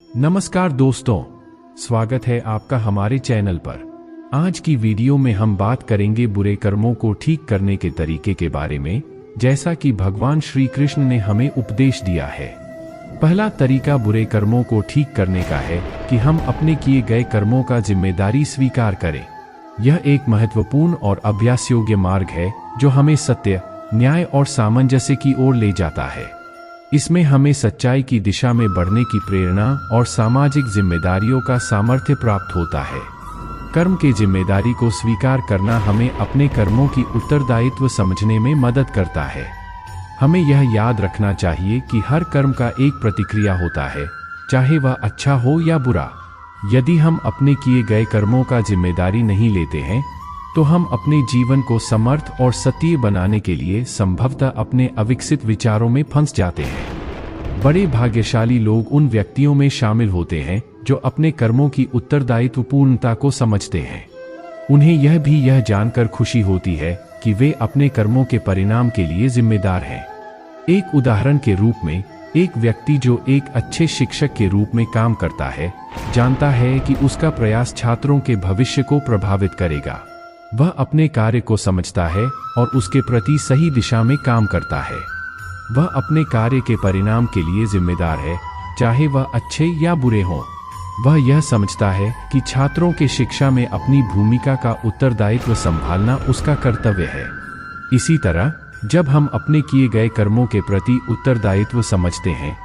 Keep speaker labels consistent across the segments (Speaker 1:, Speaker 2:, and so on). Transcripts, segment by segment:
Speaker 1: नमस्कार दोस्तों, स्वागत है आपका हमारे चैनल पर। आज की वीडियो में हम बात करेंगे बुरे कर्मों को ठीक करने के तरीके के बारे में, जैसा कि भगवान श्री कृष्ण ने हमें उपदेश दिया है। पहला तरीका बुरे कर्मों को ठीक करने का है कि हम अपने किए गए कर्मों का जिम्मेदारी स्वीकार करें। यह एक महत्वपूर्ण और अभ्यास योग्य मार्ग है जो हमें सत्य, न्याय और सामंजस्य की ओर ले जाता है। इसमें हमें सच्चाई की दिशा में बढ़ने की प्रेरणा और सामाजिक जिम्मेदारियों का सामर्थ्य प्राप्त होता है। कर्म की जिम्मेदारी को स्वीकार करना हमें अपने कर्मों की उत्तरदायित्व समझने में मदद करता है। हमें यह याद रखना चाहिए कि हर कर्म का एक प्रतिक्रिया होता है, चाहे वह अच्छा हो या बुरा। यदि हम अपने किए गए कर्मों का जिम्मेदारी नहीं लेते हैं, तो हम अपने जीवन को समर्थ और सत्य बनाने के लिए संभवतः अपने अविकसित विचारों में फंस जाते हैं। बड़े भाग्यशाली लोग उन व्यक्तियों में शामिल होते हैं जो अपने कर्मों की उत्तरदायित्वपूर्णता को समझते हैं। उन्हें यह जानकर खुशी होती है कि वे अपने कर्मों के परिणाम के लिए जिम्मेदार हैं। एक उदाहरण के रूप में, एक व्यक्ति जो एक अच्छे शिक्षक के रूप में काम करता है, जानता है कि उसका प्रयास छात्रों के भविष्य को प्रभावित करेगा। वह अपने कार्य को समझता है और उसके प्रति सही दिशा में काम करता है। वह अपने कार्य के परिणाम के लिए जिम्मेदार है, चाहे वह अच्छे या बुरे हों। वह यह समझता है कि छात्रों के शिक्षा में अपनी भूमिका का उत्तरदायित्व संभालना उसका कर्तव्य है। इसी तरह, जब हम अपने किए गए कर्मों के प्रति उत्तरदायित्व समझते हैं,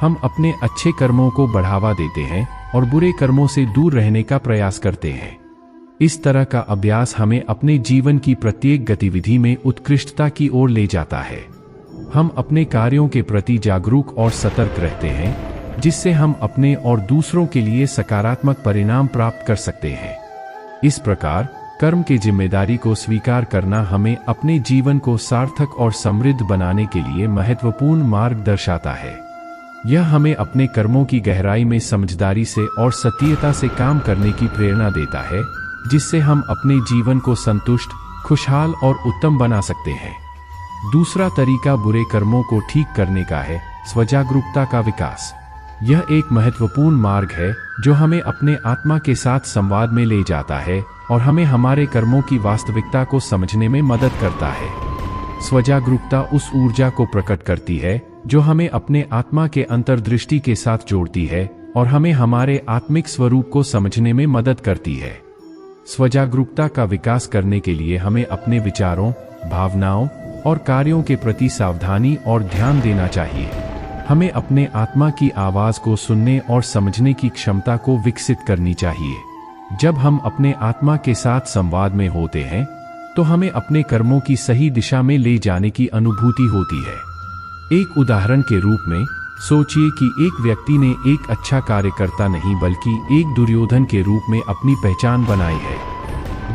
Speaker 1: हम अपने अच्छे कर्मों को बढ़ावा देते हैं और बुरे कर्मों से दूर रहने का प्रयास करते हैं। इस तरह का अभ्यास हमें अपने जीवन की प्रत्येक गतिविधि में उत्कृष्टता की ओर ले जाता है। हम अपने कार्यों के प्रति जागरूक और सतर्क रहते हैं, जिससे हम अपने और दूसरों के लिए सकारात्मक परिणाम प्राप्त कर सकते हैं। इस प्रकार, कर्म की जिम्मेदारी को स्वीकार करना हमें अपने जीवन को सार्थक और समृद्ध बनाने के लिए महत्वपूर्ण मार्ग दर्शाता है। यह हमें अपने कर्मों की गहराई में समझदारी से और सत्यता से काम करने की प्रेरणा देता है, जिससे हम अपने जीवन को संतुष्ट, खुशहाल और उत्तम बना सकते हैं। दूसरा तरीका बुरे कर्मों को ठीक करने का है स्वजागरूकता का विकास। यह एक महत्वपूर्ण मार्ग है जो हमें अपने आत्मा के साथ संवाद में ले जाता है और हमें हमारे कर्मों की वास्तविकता को समझने में मदद करता है। स्वजागरूकता उस ऊर्जा को प्रकट करती है जो हमें अपने आत्मा के अंतर्दृष्टि के साथ जोड़ती है और हमें हमारे आत्मिक स्वरूप को समझने में मदद करती है। स्वजागरूकता का विकास करने के लिए हमें अपने विचारों, भावनाओं और कार्यों के प्रति सावधानी और ध्यान देना चाहिए। हमें अपने आत्मा की आवाज को सुनने और समझने की क्षमता को विकसित करनी चाहिए। जब हम अपने आत्मा के साथ संवाद में होते हैं, तो हमें अपने कर्मों की सही दिशा में ले जाने की अनुभूति होती है। एक उदाहरण के रूप में, सोचिए कि एक व्यक्ति ने एक अच्छा कार्यकर्ता नहीं बल्कि एक दुर्योधन के रूप में अपनी पहचान बनाई है।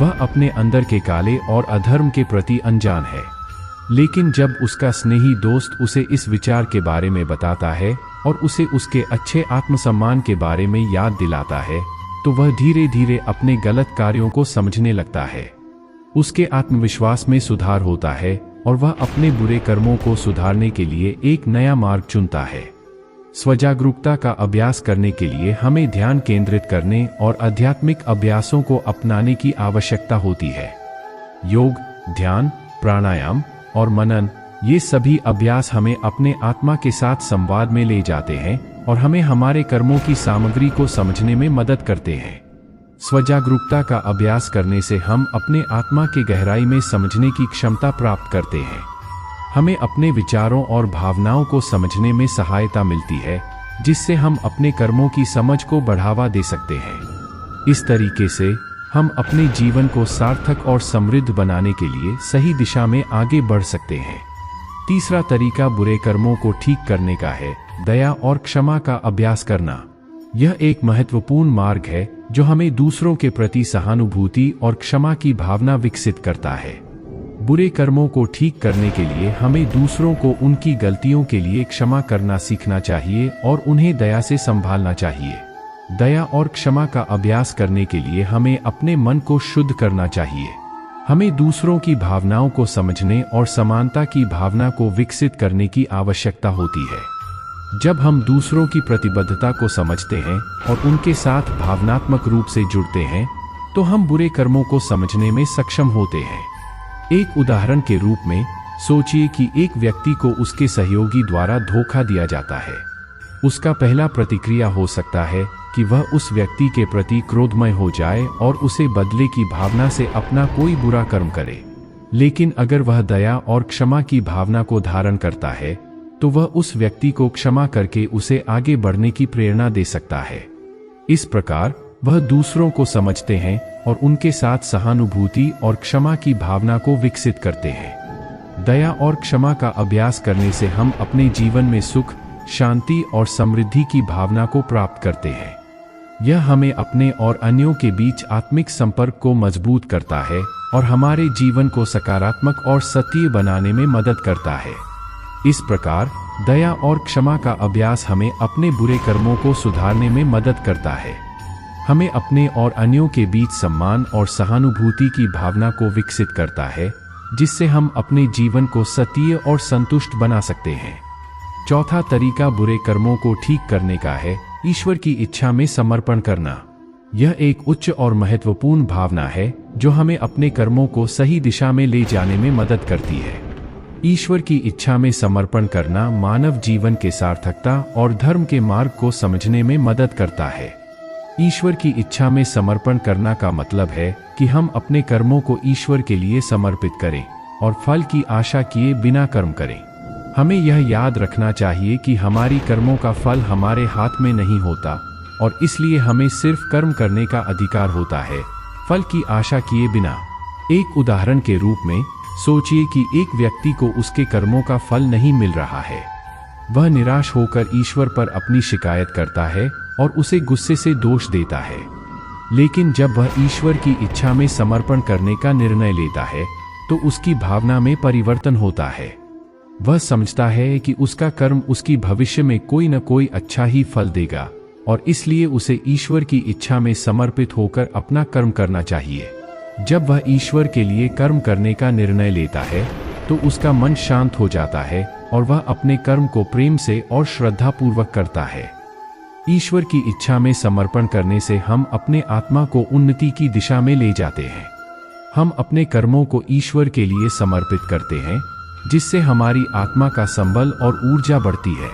Speaker 1: वह अपने अंदर के काले और अधर्म के प्रति अनजान है। लेकिन जब उसका स्नेही दोस्त उसे इस विचार के बारे में बताता है और उसे उसके अच्छे आत्मसम्मान के बारे में याद दिलाता है, तो वह धीरे धीरे अपने गलत कार्यों को समझने लगता है। उसके आत्मविश्वास में सुधार होता है और वह अपने बुरे कर्मों को सुधारने के लिए एक नया मार्ग चुनता है। स्वजागरूकता का अभ्यास करने के लिए हमें ध्यान केंद्रित करने और आध्यात्मिक अभ्यासों को अपनाने की आवश्यकता होती है। योग, ध्यान, प्राणायाम और मनन, ये सभी अभ्यास हमें अपने आत्मा के साथ संवाद में ले जाते हैं और हमें हमारे कर्मों की सामग्री को समझने में मदद करते हैं। स्वजागरूकता का अभ्यास करने से हम अपने आत्मा के गहराई में समझने की क्षमता प्राप्त करते हैं। हमें अपने विचारों और भावनाओं को समझने में सहायता मिलती है, जिससे हम अपने कर्मों की समझ को बढ़ावा दे सकते हैं। इस तरीके से हम अपने जीवन को सार्थक और समृद्ध बनाने के लिए सही दिशा में आगे बढ़ सकते हैं। तीसरा तरीका बुरे कर्मों को ठीक करने का है दया और क्षमा का अभ्यास करना। यह एक महत्वपूर्ण मार्ग है जो हमें दूसरों के प्रति सहानुभूति और क्षमा की भावना विकसित करता है। बुरे कर्मों को ठीक करने के लिए हमें दूसरों को उनकी गलतियों के लिए क्षमा करना सीखना चाहिए और उन्हें दया से संभालना चाहिए। दया और क्षमा का अभ्यास करने के लिए हमें अपने मन को शुद्ध करना चाहिए। हमें दूसरों की भावनाओं को समझने और समानता की भावना को विकसित करने की आवश्यकता होती है। जब हम दूसरों की प्रतिबद्धता को समझते हैं और उनके साथ भावनात्मक रूप से जुड़ते हैं तो हम बुरे कर्मों को समझने में सक्षम होते हैं। एक उदाहरण के रूप में सोचिए कि एक व्यक्ति को उसके सहयोगी द्वारा धोखा दिया जाता है। उसका पहला प्रतिक्रिया हो सकता है कि वह उस व्यक्ति के प्रति क्रोधमय हो जाए और उसे बदले की भावना से अपना कोई बुरा कर्म करे। लेकिन अगर वह दया और क्षमा की भावना को धारण करता है तो वह उस व्यक्ति को क्षमा करके उसे आगे बढ़ने की प्रेरणा दे सकता है। इस प्रकार वह दूसरों को समझते हैं और उनके साथ सहानुभूति और क्षमा की भावना को विकसित करते हैं। दया और क्षमा का अभ्यास करने से हम अपने जीवन में सुख, शांति और समृद्धि की भावना को प्राप्त करते हैं। यह हमें अपने और अन्यों के बीच आत्मिक संपर्क को मजबूत करता है और हमारे जीवन को सकारात्मक और सत्य बनाने में मदद करता है। इस प्रकार दया और क्षमा का अभ्यास हमें अपने बुरे कर्मों को सुधारने में मदद करता है। हमें अपने और अन्यों के बीच सम्मान और सहानुभूति की भावना को विकसित करता है, जिससे हम अपने जीवन को सत्य और संतुष्ट बना सकते हैं। चौथा तरीका बुरे कर्मों को ठीक करने का है ईश्वर की इच्छा में समर्पण करना। यह एक उच्च और महत्वपूर्ण भावना है जो हमें अपने कर्मों को सही दिशा में ले जाने में मदद करती है। ईश्वर की इच्छा में समर्पण करना मानव जीवन के सार्थकता और धर्म के मार्ग को समझने में मदद करता है। ईश्वर की इच्छा में समर्पण करना का मतलब है कि हम अपने कर्मों को ईश्वर के लिए समर्पित करें और फल की आशा किए बिना कर्म करें। हमें यह याद रखना चाहिए कि हमारी कर्मों का फल हमारे हाथ में नहीं होता और इसलिए हमें सिर्फ कर्म करने का अधिकार होता है, फल की आशा किए बिना। एक उदाहरण के रूप में सोचिए कि एक व्यक्ति को उसके कर्मों का फल नहीं मिल रहा है। वह निराश होकर ईश्वर पर अपनी शिकायत करता है और उसे गुस्से से दोष देता है। लेकिन जब वह ईश्वर की इच्छा में समर्पण करने का निर्णय लेता है तो उसकी भावना में परिवर्तन होता है। वह समझता है कि उसका कर्म उसकी भविष्य में कोई न कोई अच्छा ही फल देगा और इसलिए उसे ईश्वर की इच्छा में समर्पित होकर अपना कर्म करना चाहिए। जब वह ईश्वर के लिए कर्म करने का निर्णय लेता है तो उसका मन शांत हो जाता है और वह अपने कर्म को प्रेम से और श्रद्धापूर्वक करता है। ईश्वर की इच्छा में समर्पण करने से हम अपने आत्मा को उन्नति की दिशा में ले जाते हैं। हम अपने कर्मों को ईश्वर के लिए समर्पित करते हैं, जिससे हमारी आत्मा का संबल और ऊर्जा बढ़ती है।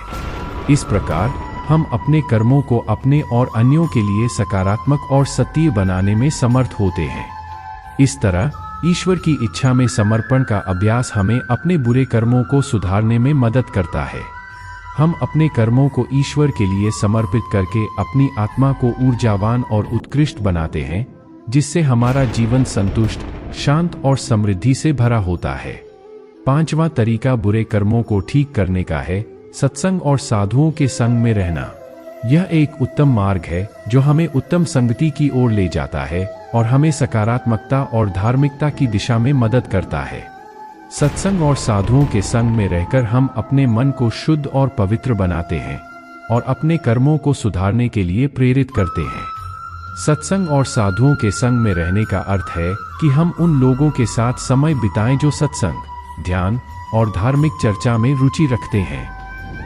Speaker 1: इस प्रकार हम अपने कर्मों को अपने और अन्यों के लिए सकारात्मक और सत्य बनाने में समर्थ होते हैं। इस तरह ईश्वर की इच्छा में समर्पण का अभ्यास हमें अपने बुरे कर्मों को सुधारने में मदद करता है। हम अपने कर्मों को ईश्वर के लिए समर्पित करके अपनी आत्मा को ऊर्जावान और उत्कृष्ट बनाते हैं, जिससे हमारा जीवन संतुष्ट, शांत और समृद्धि से भरा होता है। पांचवा तरीका बुरे कर्मों को ठीक करने का है सत्संग और साधुओं के संग में रहना। यह एक उत्तम मार्ग है जो हमें उत्तम संगति की ओर ले जाता है और हमें सकारात्मकता और धार्मिकता की दिशा में मदद करता है। सत्संग और साधुओं के संग में रहकर हम अपने मन को शुद्ध और पवित्र बनाते हैं और अपने कर्मों को सुधारने के लिए प्रेरित करते हैं। सत्संग और साधुओं के संग में रहने का अर्थ है कि हम उन लोगों के साथ समय बिताएं जो सत्संग, ध्यान और धार्मिक चर्चा में रुचि रखते हैं।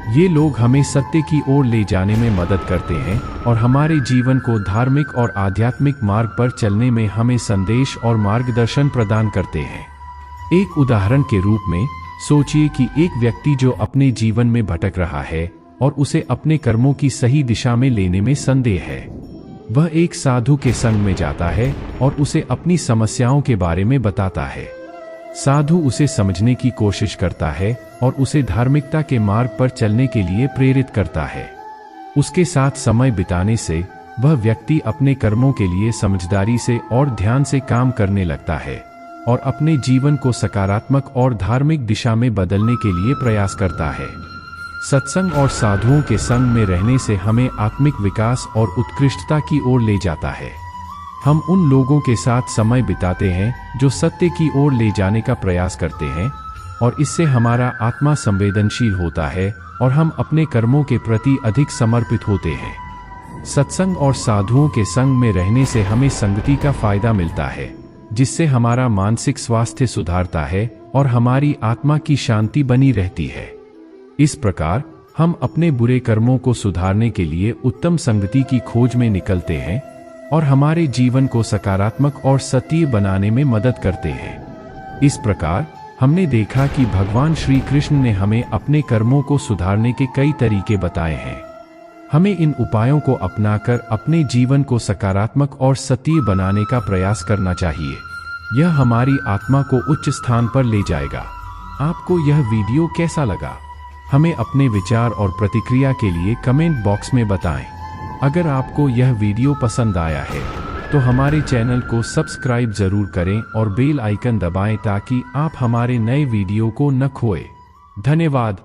Speaker 1: ये लोग हमें सत्य की ओर ले जाने में मदद करते हैं और हमारे जीवन को धार्मिक और आध्यात्मिक मार्ग पर चलने में हमें संदेश और मार्गदर्शन प्रदान करते हैं। एक उदाहरण के रूप में सोचिए कि एक व्यक्ति जो अपने जीवन में भटक रहा है और उसे अपने कर्मों की सही दिशा में लेने में संदेह है। वह एक साधु के संग में जाता है और उसे अपनी समस्याओं के बारे में बताता है। साधु उसे समझने की कोशिश करता है और उसे धार्मिकता के मार्ग पर चलने के लिए प्रेरित करता है। उसके साथ समय बिताने से वह व्यक्ति अपने कर्मों के लिए समझदारी से और ध्यान से काम करने लगता है और अपने जीवन को सकारात्मक और धार्मिक दिशा में बदलने के लिए प्रयास करता है। सत्संग और साधुओं के संग में रहने से हमें आत्मिक विकास और उत्कृष्टता की ओर ले जाता है। हम उन लोगों के साथ समय बिताते हैं जो सत्य की ओर ले जाने का प्रयास करते हैं और इससे हमारा आत्मा संवेदनशील होता है और हम अपने कर्मों के प्रति अधिक समर्पित होते हैं। सत्संग और साधुओं के संग में रहने से हमें संगति का फायदा मिलता है, जिससे हमारा मानसिक स्वास्थ्य सुधारता है और हमारी आत्मा की शांति बनी रहती है। इस प्रकार हम अपने बुरे कर्मों को सुधारने के लिए उत्तम संगति की खोज में निकलते हैं और हमारे जीवन को सकारात्मक और सत्य बनाने में मदद करते हैं। इस प्रकार हमने देखा कि भगवान श्री कृष्ण ने हमें अपने कर्मों को सुधारने के कई तरीके बताए हैं। हमें इन उपायों को अपनाकर अपने जीवन को सकारात्मक और सत्य बनाने का प्रयास करना चाहिए। यह हमारी आत्मा को उच्च स्थान पर ले जाएगा। आपको यह वीडियो कैसा लगा? हमें अपने विचार और प्रतिक्रिया के लिए कमेंट बॉक्स में बताएं। अगर आपको यह वीडियो पसंद आया है तो हमारे चैनल को सब्सक्राइब जरूर करें और बेल आइकन दबाएं ताकि आप हमारे नए वीडियो को न खोएं। धन्यवाद।